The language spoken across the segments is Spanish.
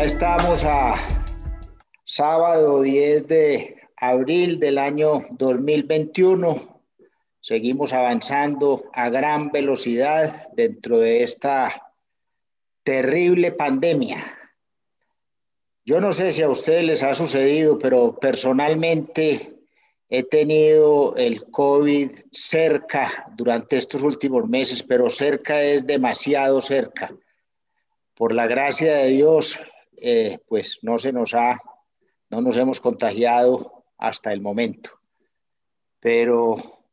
estamos a sábado 10 de abril del año 2021. Seguimos avanzando a gran velocidad dentro de esta terrible pandemia. Yo no sé si a ustedes les ha sucedido, pero personalmente he tenido el COVID cerca durante estos últimos meses, pero cerca es demasiado cerca. Por la gracia de Dios, pues no nos hemos contagiado hasta el momento. Pero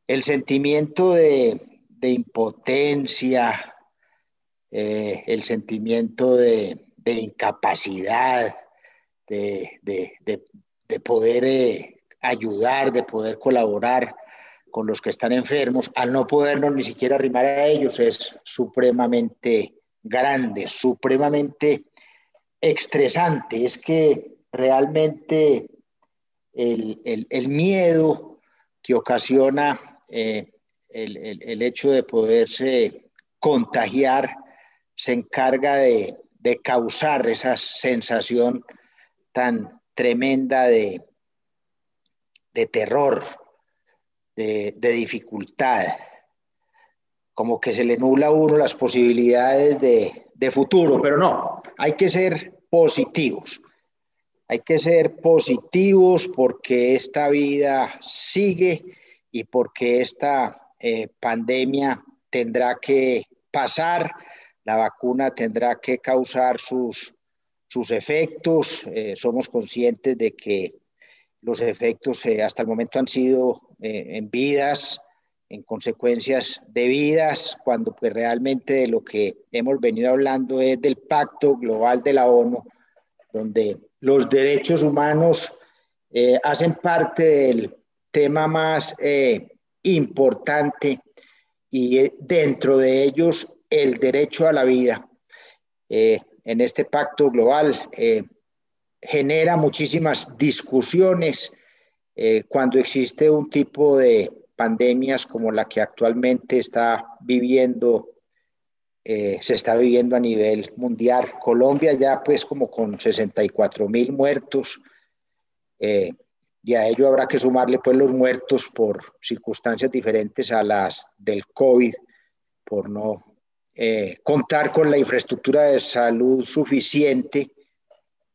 el sentimiento de impotencia, el sentimiento de incapacidad, de poder ayudar, de poder colaborar con los que están enfermos, al no podernos ni siquiera arrimar a ellos, es supremamente grande, supremamente estresante. Es que realmente el miedo que ocasiona el hecho de poderse contagiar se encarga de causar esa sensación tan tremenda de terror, de dificultad, como que se le nubla a uno las posibilidades de futuro, pero no, hay que ser positivos. Hay que ser positivos porque esta vida sigue y porque esta pandemia tendrá que pasar, la vacuna tendrá que causar sus efectos. Somos conscientes de que los efectos hasta el momento han sido en vidas, en consecuencias de vidas, cuando pues realmente de lo que hemos venido hablando es del Pacto Global de la ONU, donde los derechos humanos hacen parte del tema más importante y dentro de ellos el derecho a la vida. En este pacto global genera muchísimas discusiones cuando existe un tipo de pandemias como la que actualmente se está viviendo a nivel mundial. Colombia ya pues como con 64,000 muertos, y a ello habrá que sumarle pues los muertos por circunstancias diferentes a las del COVID, por no contar con la infraestructura de salud suficiente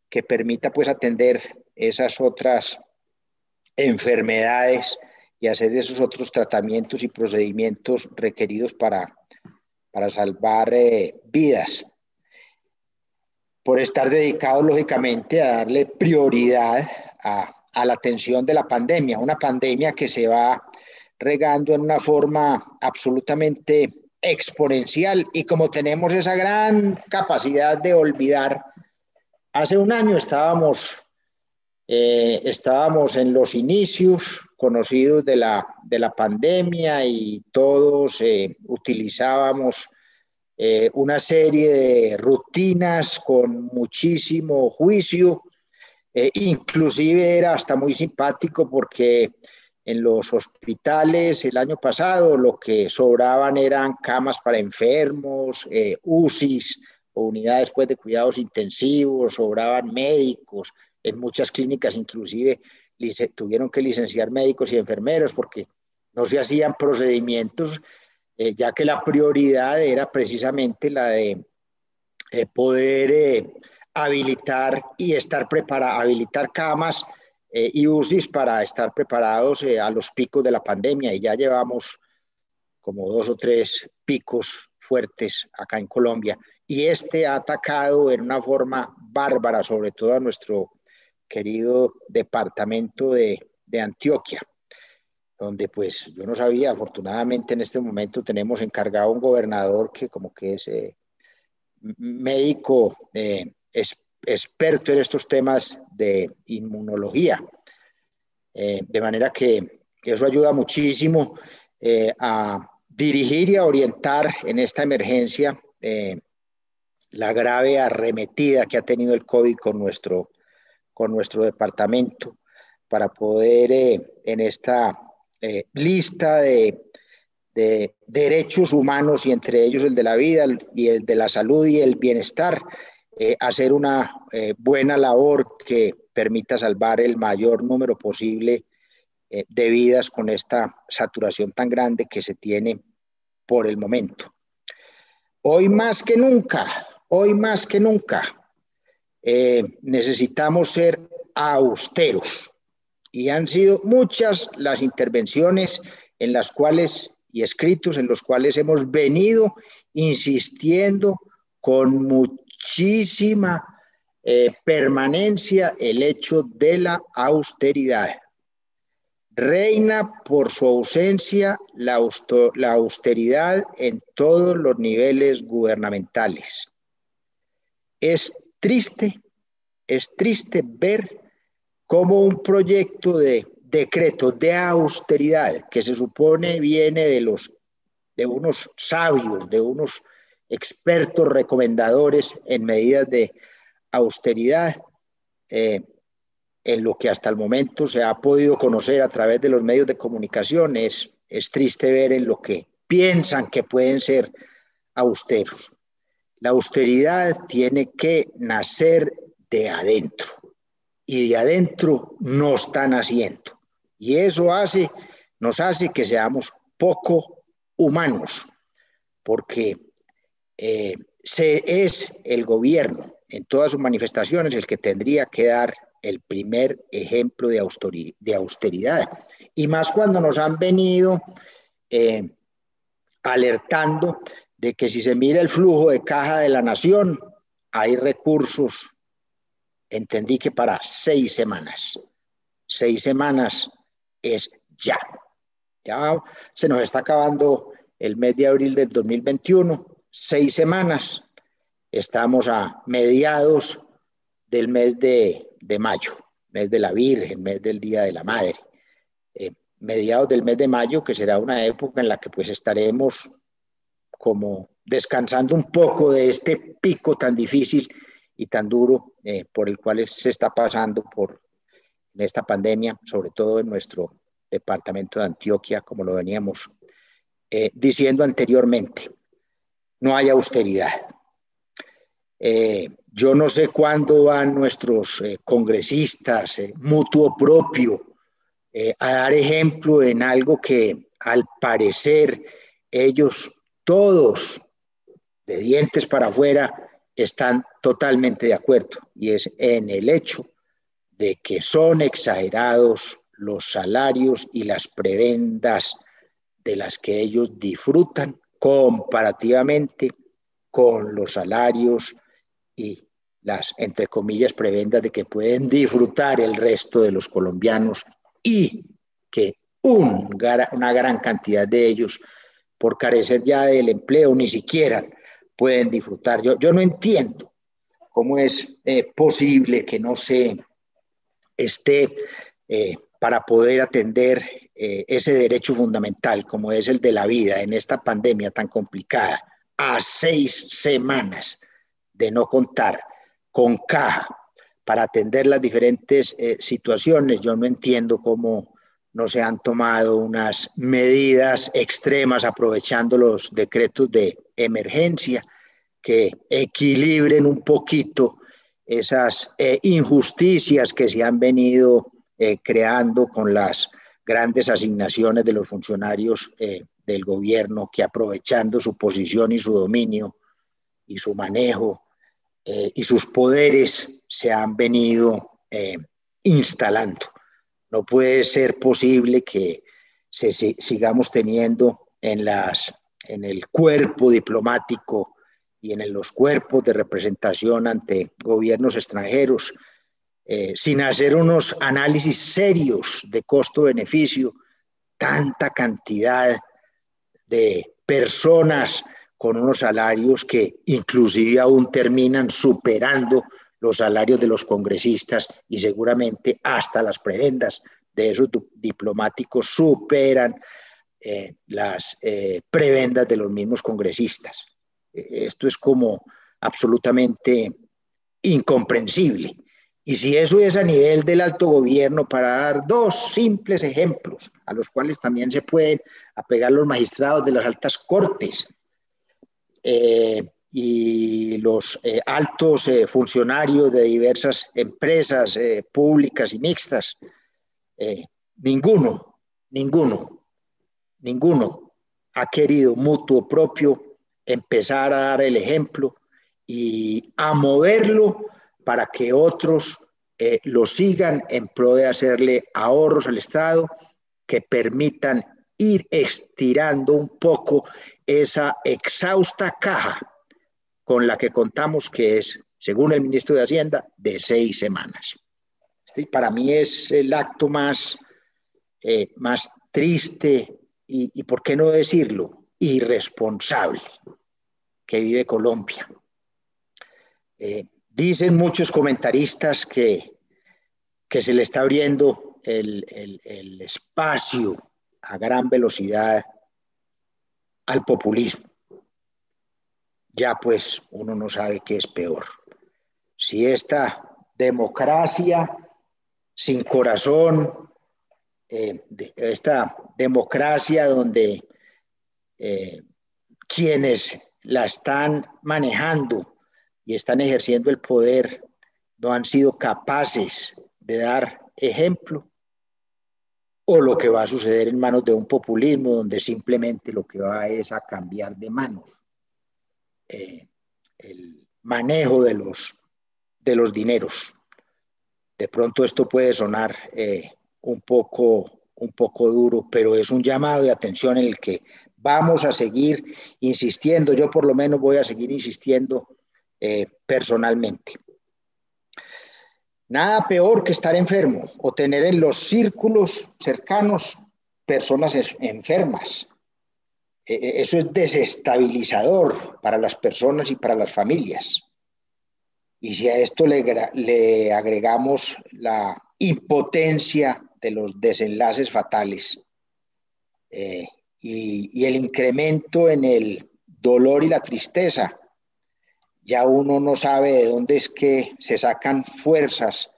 que permita pues atender esas otras enfermedades y hacer esos otros tratamientos y procedimientos requeridos para salvar vidas, por estar dedicados lógicamente a darle prioridad a la atención de la pandemia, una pandemia que se va regando en una forma absolutamente exponencial, y como tenemos esa gran capacidad de olvidar, hace un año estábamos en los inicios conocidos de la pandemia y todos utilizábamos una serie de rutinas con muchísimo juicio. Inclusive era hasta muy simpático porque en los hospitales el año pasado lo que sobraban eran camas para enfermos, UCIs o unidades pues, de cuidados intensivos, sobraban médicos. En muchas clínicas inclusive tuvieron que licenciar médicos y enfermeros porque no se hacían procedimientos, ya que la prioridad era precisamente la de poder habilitar y estar preparados, habilitar camas y UCIs para estar preparados a los picos de la pandemia, y ya llevamos como 2 o 3 picos fuertes acá en Colombia, y este ha atacado en una forma bárbara, sobre todo a nuestro querido departamento de Antioquia, donde pues yo no sabía, afortunadamente en este momento tenemos encargado un gobernador que como que es médico experto en estos temas de inmunología, de manera que eso ayuda muchísimo a dirigir y a orientar en esta emergencia la grave arremetida que ha tenido el COVID con nuestro departamento, para poder en esta lista de derechos humanos, y entre ellos el de la vida y el de la salud y el bienestar, hacer una buena labor que permita salvar el mayor número posible de vidas con esta saturación tan grande que se tiene por el momento. Hoy más que nunca, necesitamos ser austeros y han sido muchas las intervenciones en las cuales y escritos en los cuales hemos venido insistiendo con muchísima permanencia el hecho de la austeridad. Reina por su ausencia la austeridad en todos los niveles gubernamentales. Es triste ver cómo un proyecto de decreto de austeridad que se supone viene de unos sabios, de unos expertos recomendadores en medidas de austeridad, en lo que hasta el momento se ha podido conocer a través de los medios de comunicación, es triste ver en lo que piensan que pueden ser austeros. La austeridad tiene que nacer de adentro y de adentro no están haciendo. Y eso nos hace que seamos poco humanos, porque es el gobierno en todas sus manifestaciones el que tendría que dar el primer ejemplo de austeridad. Y más cuando nos han venido alertando de que si se mira el flujo de caja de la nación, hay recursos, entendí que para 6 semanas. 6 semanas es ya. Ya se nos está acabando el mes de abril del 2021, 6 semanas. Estamos a mediados del mes de mayo, mes de la Virgen, mes del Día de la Madre. Mediados del mes de mayo, que será una época en la que pues estaremos como descansando un poco de este pico tan difícil y tan duro por el cual se está pasando por esta pandemia, sobre todo en nuestro departamento de Antioquia, como lo veníamos diciendo anteriormente. No hay austeridad. Yo no sé cuándo van nuestros congresistas, mutuo propio, a dar ejemplo en algo que al parecer ellos todos de dientes para afuera están totalmente de acuerdo, y es en el hecho de que son exagerados los salarios y las prebendas de las que ellos disfrutan comparativamente con los salarios y las, entre comillas, prebendas de que pueden disfrutar el resto de los colombianos, y que una gran cantidad de ellos, por carecer ya del empleo, ni siquiera pueden disfrutar. Yo no entiendo cómo es posible que no se esté para poder atender ese derecho fundamental como es el de la vida en esta pandemia tan complicada, a 6 semanas de no contar con caja para atender las diferentes situaciones. Yo no entiendo cómo no se han tomado unas medidas extremas aprovechando los decretos de emergencia que equilibren un poquito esas injusticias que se han venido creando con las grandes asignaciones de los funcionarios del gobierno, que aprovechando su posición y su dominio y su manejo y sus poderes se han venido instalando. No puede ser posible que sigamos teniendo en el cuerpo diplomático y en los cuerpos de representación ante gobiernos extranjeros, sin hacer unos análisis serios de costo-beneficio, tanta cantidad de personas con unos salarios que inclusive aún terminan superando los salarios de los congresistas, y seguramente hasta las prebendas de esos diplomáticos superan las prebendas de los mismos congresistas. Esto es como absolutamente incomprensible. Y si eso es a nivel del alto gobierno, para dar 2 simples ejemplos a los cuales también se pueden apegar los magistrados de las altas cortes, y los altos funcionarios de diversas empresas públicas y mixtas, ninguno, ninguno, ninguno ha querido mutuo propio empezar a dar el ejemplo y a moverlo para que otros lo sigan en pro de hacerle ahorros al Estado que permitan ir estirando un poco esa exhausta caja con la que contamos, que es, según el ministro de Hacienda, de 6 semanas. Este para mí es el acto más triste y, ¿por qué no decirlo?, irresponsable que vive Colombia. Dicen muchos comentaristas que se le está abriendo el espacio a gran velocidad al populismo. Ya pues uno no sabe qué es peor. Si esta democracia sin corazón, esta democracia donde quienes la están manejando y están ejerciendo el poder no han sido capaces de dar ejemplo, o lo que va a suceder en manos de un populismo donde simplemente lo que va es a cambiar de manos el manejo de los dineros. De pronto esto puede sonar un poco duro, pero es un llamado de atención en el que vamos a seguir insistiendo. Yo por lo menos voy a seguir insistiendo personalmente. Nada peor que estar enfermo o tener en los círculos cercanos personas enfermas. Eso es desestabilizador para las personas y para las familias. Y si a esto le agregamos la impotencia de los desenlaces fatales y el incremento en el dolor y la tristeza, ya uno no sabe de dónde es que se sacan fuerzas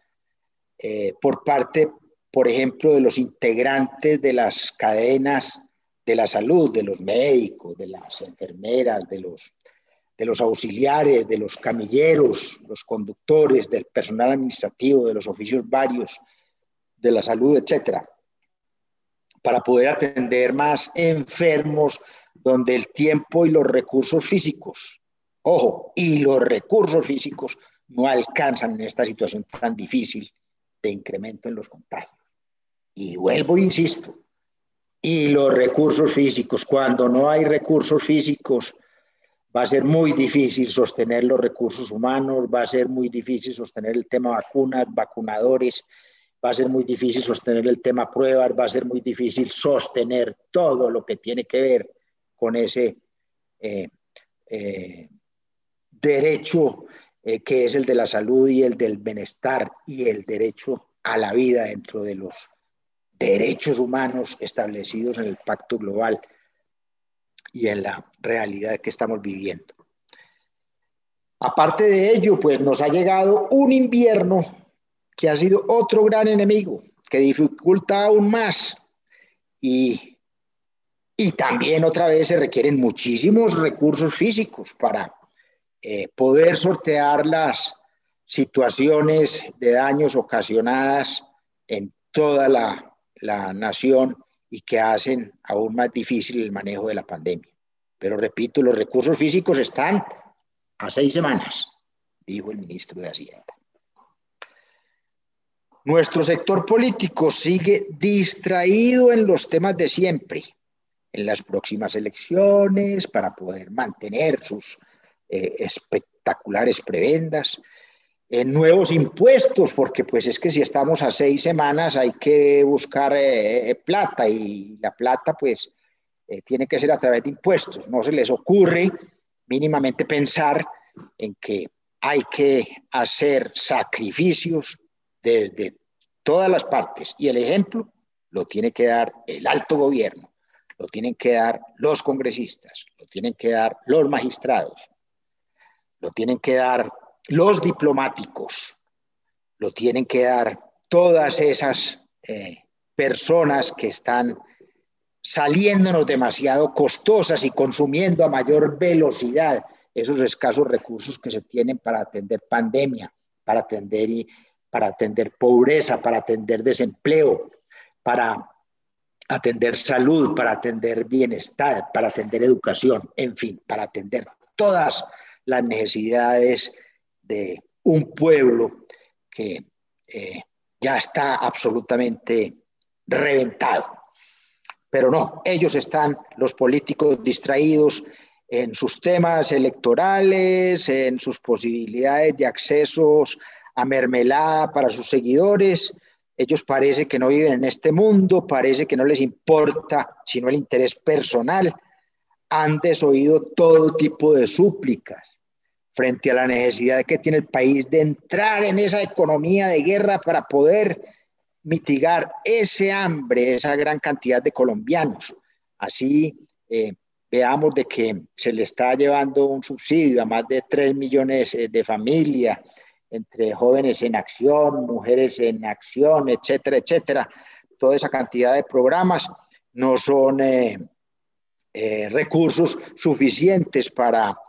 por parte, por ejemplo, de los integrantes de las cadenas de la salud, de los médicos, de las enfermeras, de los auxiliares, de los camilleros, los conductores, del personal administrativo, de los oficios varios, de la salud, etcétera, para poder atender más enfermos donde el tiempo y los recursos físicos, ojo, y los recursos físicos no alcanzan en esta situación tan difícil de incremento en los contagios. Y vuelvo e insisto, y los recursos físicos, cuando no hay recursos físicos, va a ser muy difícil sostener los recursos humanos, va a ser muy difícil sostener el tema vacunas, vacunadores, va a ser muy difícil sostener el tema pruebas, va a ser muy difícil sostener todo lo que tiene que ver con ese derecho que es el de la salud y el del bienestar y el derecho a la vida dentro de los derechos humanos establecidos en el Pacto Global y en la realidad que estamos viviendo. Aparte de ello, pues nos ha llegado un invierno que ha sido otro gran enemigo, que dificulta aún más y también otra vez se requieren muchísimos recursos físicos para poder sortear las situaciones de daños ocasionadas en toda la nación y que hacen aún más difícil el manejo de la pandemia. Pero repito, los recursos físicos están a 6 semanas, dijo el ministro de Hacienda. Nuestro sector político sigue distraído en los temas de siempre, en las próximas elecciones, para poder mantener sus espectaculares prebendas, en nuevos impuestos, porque pues es que si estamos a 6 semanas hay que buscar plata y la plata pues tiene que ser a través de impuestos. No se les ocurre mínimamente pensar en que hay que hacer sacrificios desde todas las partes y el ejemplo lo tiene que dar el alto gobierno, lo tienen que dar los congresistas, lo tienen que dar los magistrados, lo tienen que dar los diplomáticos, lo tienen que dar todas esas personas que están saliéndonos demasiado costosas y consumiendo a mayor velocidad esos escasos recursos que se tienen para atender pandemia, para atender pobreza, para atender desempleo, para atender salud, para atender bienestar, para atender educación, en fin, para atender todas las necesidades de un pueblo que ya está absolutamente reventado. Pero no, ellos están, los políticos, distraídos en sus temas electorales, en sus posibilidades de accesos a mermelada para sus seguidores. Ellos parece que no viven en este mundo, parece que no les importa sino el interés personal. Han desoído todo tipo de súplicas frente a la necesidad que tiene el país de entrar en esa economía de guerra para poder mitigar ese hambre, esa gran cantidad de colombianos. Así veamos de que se le está llevando un subsidio a más de 3 millones de familias, entre jóvenes en acción, mujeres en acción, etcétera, etcétera. Toda esa cantidad de programas no son recursos suficientes para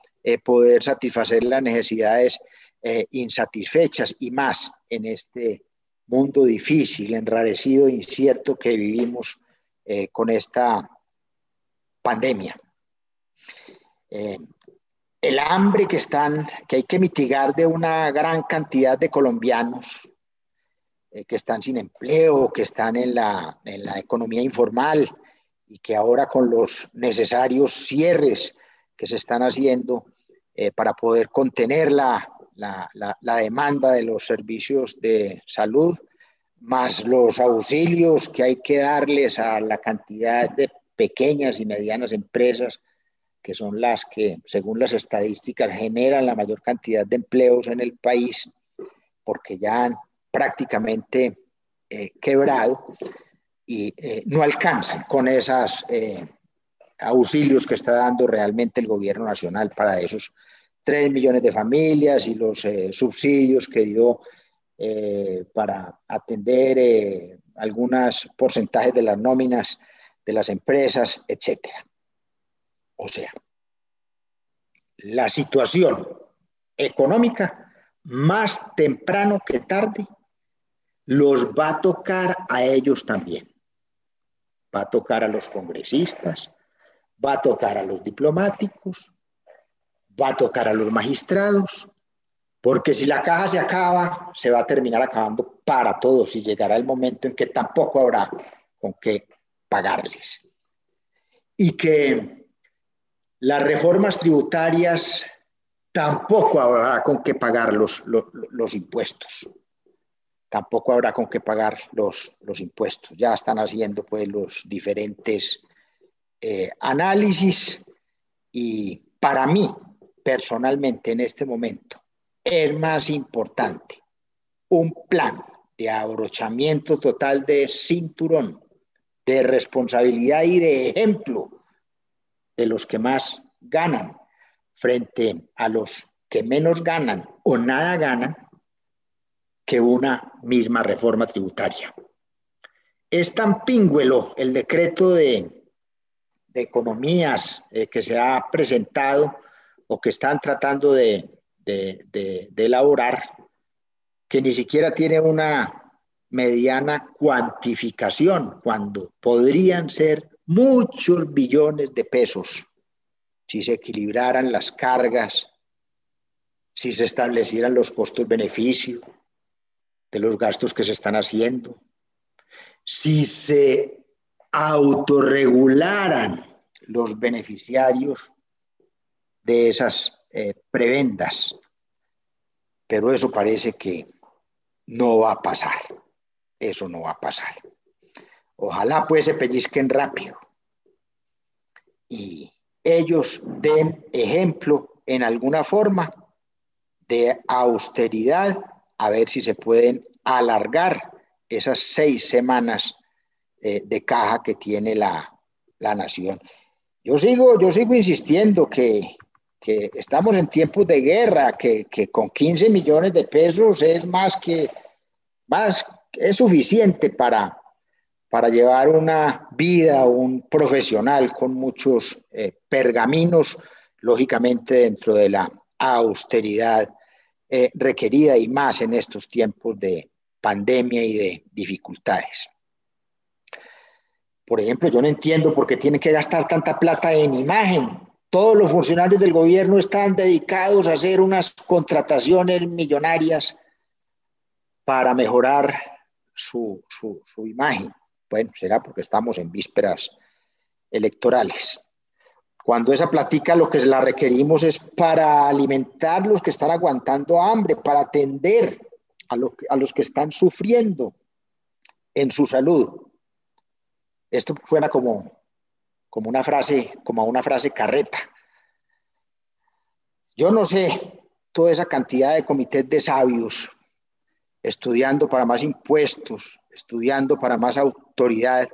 poder satisfacer las necesidades insatisfechas y más en este mundo difícil, enrarecido e incierto que vivimos con esta pandemia. El hambre que hay que mitigar de una gran cantidad de colombianos que están sin empleo, que están en la economía informal y que ahora con los necesarios cierres que se están haciendo para poder contener la demanda de los servicios de salud, más los auxilios que hay que darles a la cantidad de pequeñas y medianas empresas, que son las que, según las estadísticas, generan la mayor cantidad de empleos en el país, porque ya han prácticamente quebrado y no alcanzan con esos auxilios que está dando realmente el gobierno nacional para esos 3 millones de familias y los subsidios que dio para atender algunos porcentajes de las nóminas de las empresas, etcétera. O sea, la situación económica, más temprano que tarde, los va a tocar a ellos también. Va a tocar a los congresistas, va a tocar a los diplomáticos, va a tocar a los magistrados, porque si la caja se acaba, se va a terminar acabando para todos y llegará el momento en que tampoco habrá con qué pagarles. Y que las reformas tributarias tampoco habrá con qué pagar los impuestos. Tampoco habrá con qué pagar los impuestos. Ya están haciendo pues los diferentes análisis y para mí, personalmente, en este momento, es más importante un plan de abrochamiento total de cinturón, de responsabilidad y de ejemplo de los que más ganan frente a los que menos ganan o nada ganan que una misma reforma tributaria. Es tan pingüelo el decreto de economías que se ha presentado o que están tratando de elaborar, que ni siquiera tiene una mediana cuantificación, cuando podrían ser muchos billones de pesos si se equilibraran las cargas, si se establecieran los costos-beneficios de los gastos que se están haciendo, si se autorregularan los beneficiarios de esas prebendas. Pero eso parece que no va a pasar. Eso no va a pasar. Ojalá pues se pellizquen rápido y ellos den ejemplo en alguna forma de austeridad, a ver si se pueden alargar esas 6 semanas de caja que tiene la nación. Yo sigo insistiendo que estamos en tiempos de guerra, que con 15 millones de pesos es es suficiente para llevar una vida, un profesional con muchos pergaminos lógicamente dentro de la austeridad requerida y más en estos tiempos de pandemia y de dificultades. Por ejemplo, yo no entiendo por qué tienen que gastar tanta plata en imagen. Todos los funcionarios del gobierno están dedicados a hacer unas contrataciones millonarias para mejorar su imagen. Bueno, será porque estamos en vísperas electorales. Cuando esa platica lo que la requerimos es para alimentar los que están aguantando hambre, para atender a los que están sufriendo en su salud. Esto suena como una frase carreta. Yo no sé, toda esa cantidad de comités de sabios estudiando para más impuestos, estudiando para más autoridad,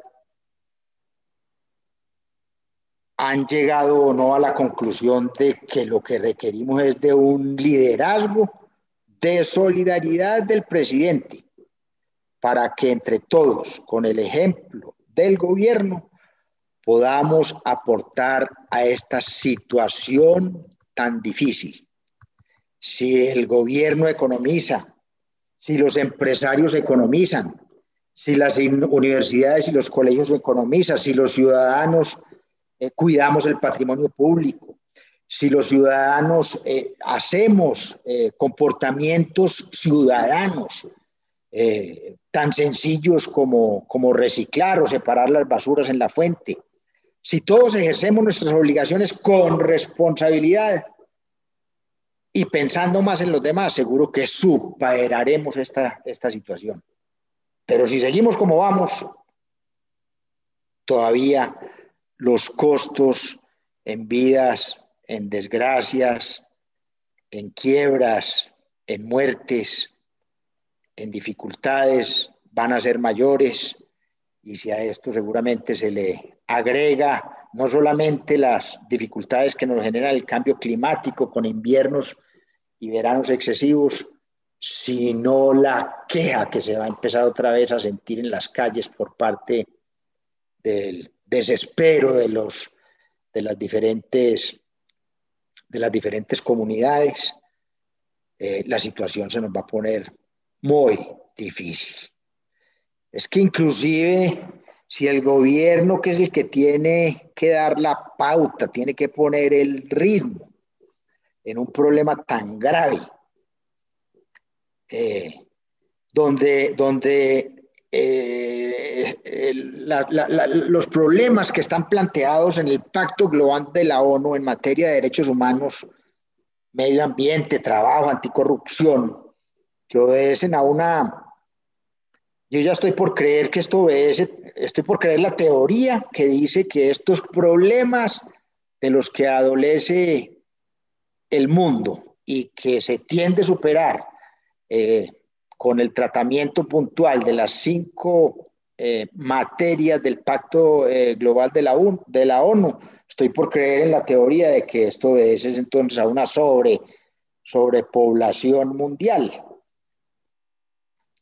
han llegado o no a la conclusión de que lo que requerimos es de un liderazgo de solidaridad del presidente para que entre todos, con el ejemplo del gobierno, podamos aportar a esta situación tan difícil. Si el gobierno economiza, si los empresarios economizan, si las universidades y los colegios economizan, si los ciudadanos cuidamos el patrimonio público, si los ciudadanos hacemos comportamientos ciudadanos tan sencillos como reciclar o separar las basuras en la fuente, si todos ejercemos nuestras obligaciones con responsabilidad y pensando más en los demás, seguro que superaremos esta situación. Pero si seguimos como vamos, todavía los costos en vidas, en desgracias, en quiebras, en muertes, en dificultades van a ser mayores, y si a esto seguramente se le agrega no solamente las dificultades que nos genera el cambio climático con inviernos y veranos excesivos, sino la queja que se va a empezar otra vez a sentir en las calles por parte del desespero de las diferentes comunidades, la situación se nos va a poner muy difícil. Es que inclusive si el gobierno, que es el que tiene que dar la pauta, tiene que poner el ritmo en un problema tan grave, donde los problemas que están planteados en el Pacto Global de la ONU en materia de derechos humanos, medio ambiente, trabajo, anticorrupción, que obedecen a una... Yo ya estoy por creer que esto obedece, estoy por creer la teoría que dice que estos problemas de los que adolece el mundo y que se tiende a superar con el tratamiento puntual de las 5 materias del Pacto Global de la ONU, estoy por creer en la teoría de que esto obedece entonces a una sobrepoblación mundial.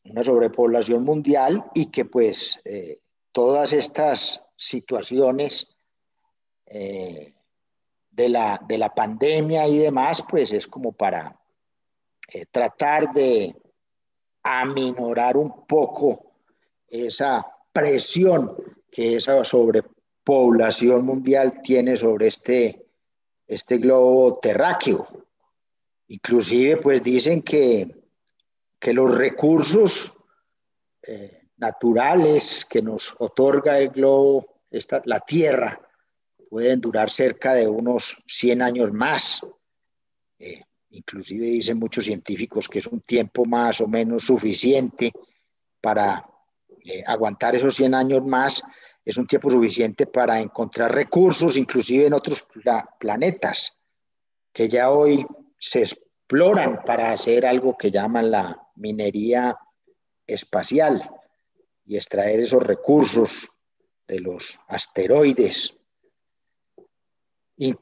Una sobrepoblación mundial y que pues todas estas situaciones de la pandemia y demás, pues es como para tratar de aminorar un poco esa presión que esa sobrepoblación mundial tiene sobre este globo terráqueo. Inclusive pues dicen que los recursos naturales que nos otorga el globo, la Tierra, pueden durar cerca de unos 100 años más. Inclusive dicen muchos científicos que es un tiempo más o menos suficiente para aguantar esos 100 años más, es un tiempo suficiente para encontrar recursos, inclusive en otros planetas, que ya hoy se exploran para hacer algo que llaman la minería espacial y extraer esos recursos de los asteroides y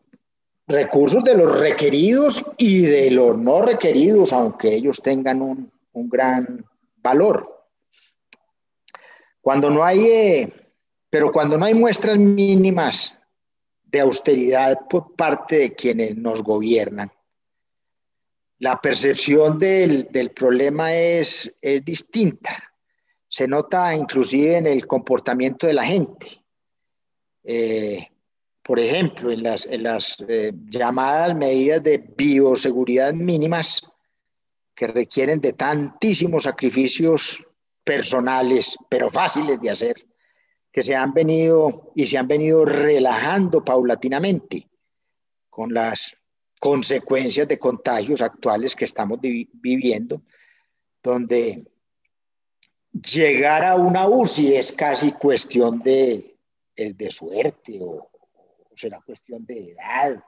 recursos de los requeridos y de los no requeridos, aunque ellos tengan un gran valor. Pero cuando no hay muestras mínimas de austeridad por parte de quienes nos gobiernan. La percepción del problema es distinta. Se nota inclusive en el comportamiento de la gente. Por ejemplo, en las llamadas medidas de bioseguridad mínimas que requieren de tantísimos sacrificios personales, pero fáciles de hacer, que se han venido relajando paulatinamente con las consecuencias de contagios actuales que estamos viviendo, donde llegar a una UCI es casi cuestión de suerte o será cuestión de edad,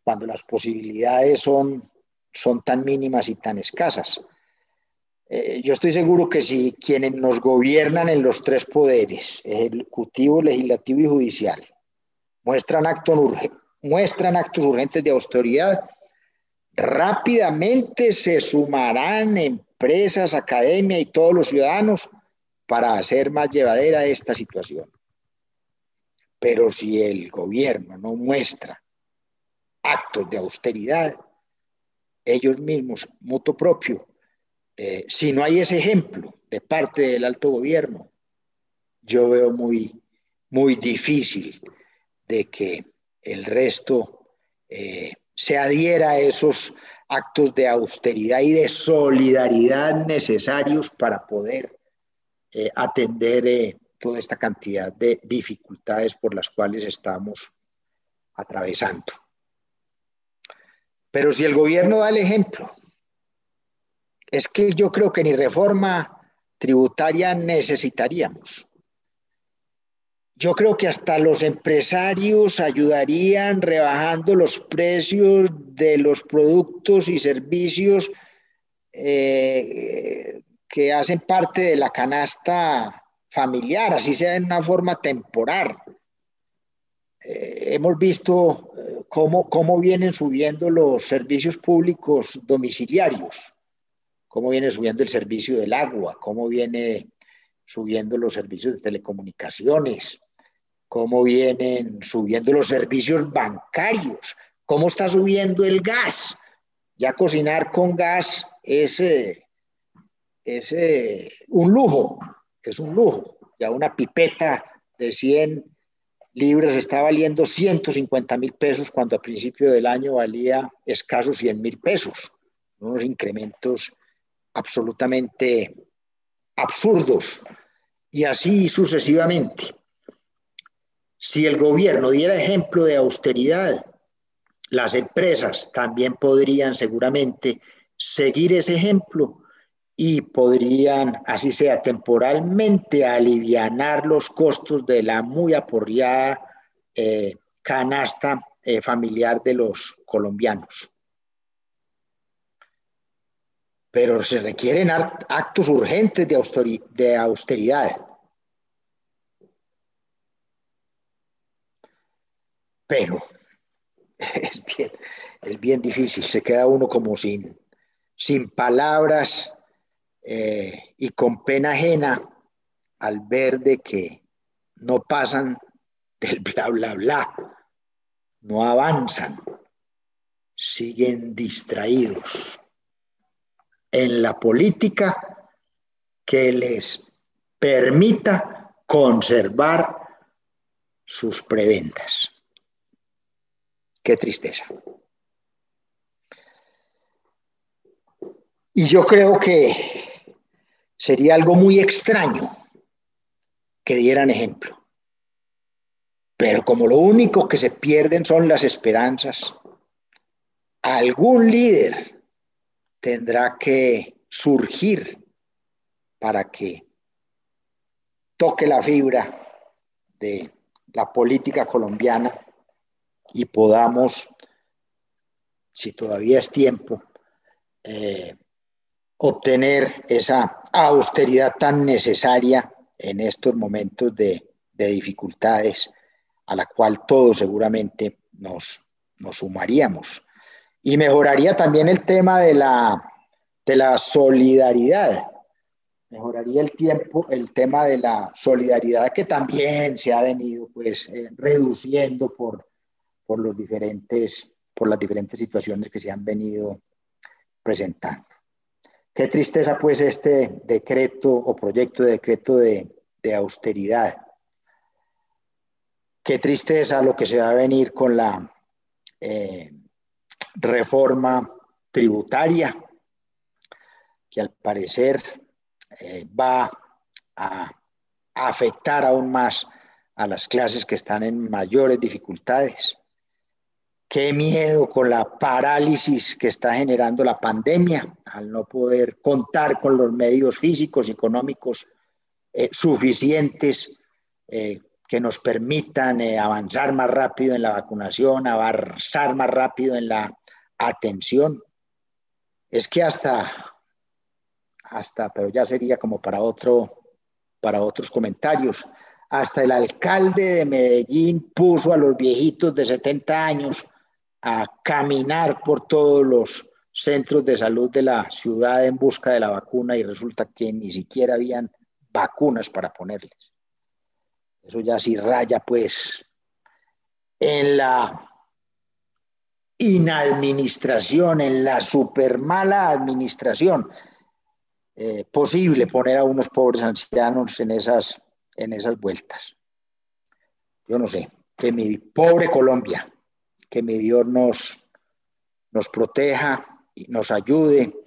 cuando las posibilidades son tan mínimas y tan escasas. Yo estoy seguro que si quienes nos gobiernan en los tres poderes, ejecutivo, legislativo y judicial, muestran actos urgentes de austeridad, rápidamente se sumarán empresas, academia y todos los ciudadanos para hacer más llevadera esta situación. Pero si el gobierno no muestra actos de austeridad, ellos mismos, motu propio, si no hay ese ejemplo de parte del alto gobierno, yo veo muy, muy difícil de que el resto se adhiera a esos actos de austeridad y de solidaridad necesarios para poder atender toda esta cantidad de dificultades por las cuales estamos atravesando. Pero si el gobierno da el ejemplo, es que yo creo que ni reforma tributaria necesitaríamos. Yo creo que hasta los empresarios ayudarían rebajando los precios de los productos y servicios que hacen parte de la canasta familiar, así sea en una forma temporal. Hemos visto cómo vienen subiendo los servicios públicos domiciliarios, cómo viene subiendo el servicio del agua, cómo viene subiendo los servicios de telecomunicaciones, cómo vienen subiendo los servicios bancarios, cómo está subiendo el gas. Ya cocinar con gas es un lujo, es un lujo. Ya una pipeta de 100 libras está valiendo 150.000 pesos cuando a principio del año valía escasos 100.000 pesos. Unos incrementos absolutamente absurdos y así sucesivamente. Si el gobierno diera ejemplo de austeridad, las empresas también podrían seguramente seguir ese ejemplo y podrían, así sea temporalmente, alivianar los costos de la muy aporreada canasta familiar de los colombianos. Pero se requieren actos urgentes de austeridad. Pero es bien difícil, se queda uno como sin palabras y con pena ajena al ver de que no pasan del bla, bla, bla, no avanzan, siguen distraídos en la política que les permita conservar sus prebendas. Qué tristeza. Y yo creo que sería algo muy extraño que dieran ejemplo. Pero como lo único que se pierden son las esperanzas, algún líder tendrá que surgir para que toque la fibra de la política colombiana y podamos, si todavía es tiempo, obtener esa austeridad tan necesaria en estos momentos de dificultades a la cual todos seguramente nos sumaríamos. Y mejoraría también el tema de la solidaridad. mejoraría el tiempo, el tema de la solidaridad que también se ha venido pues reduciendo por las diferentes situaciones que se han venido presentando. Qué tristeza pues este decreto o proyecto de decreto de austeridad. Qué tristeza lo que se va a venir con la reforma tributaria, que al parecer va a afectar aún más a las clases que están en mayores dificultades. Qué miedo con la parálisis que está generando la pandemia, al no poder contar con los medios físicos y económicos suficientes que nos permitan avanzar más rápido en la vacunación, avanzar más rápido en la atención. Es que pero ya sería como para otros comentarios, hasta el alcalde de Medellín puso a los viejitos de 70 años a caminar por todos los centros de salud de la ciudad en busca de la vacuna y resulta que ni siquiera habían vacunas para ponerles. Eso ya sí raya pues en la inadministración, en la super mala administración. Posible poner a unos pobres ancianos en esas vueltas. Yo no sé, que mi pobre Colombia, que mi Dios nos proteja y nos ayude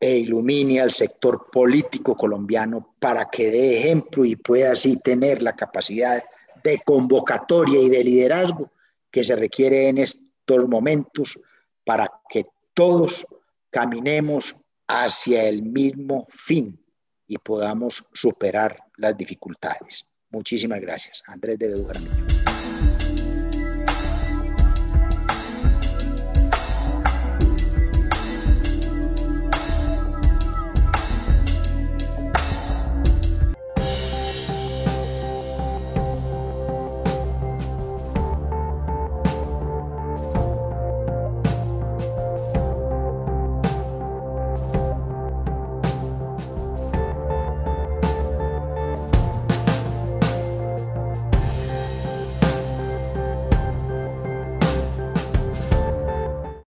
e ilumine al sector político colombiano para que dé ejemplo y pueda así tener la capacidad de convocatoria y de liderazgo que se requiere en estos momentos para que todos caminemos hacia el mismo fin y podamos superar las dificultades. Muchísimas gracias. Andrés de Bedú Jaramillo.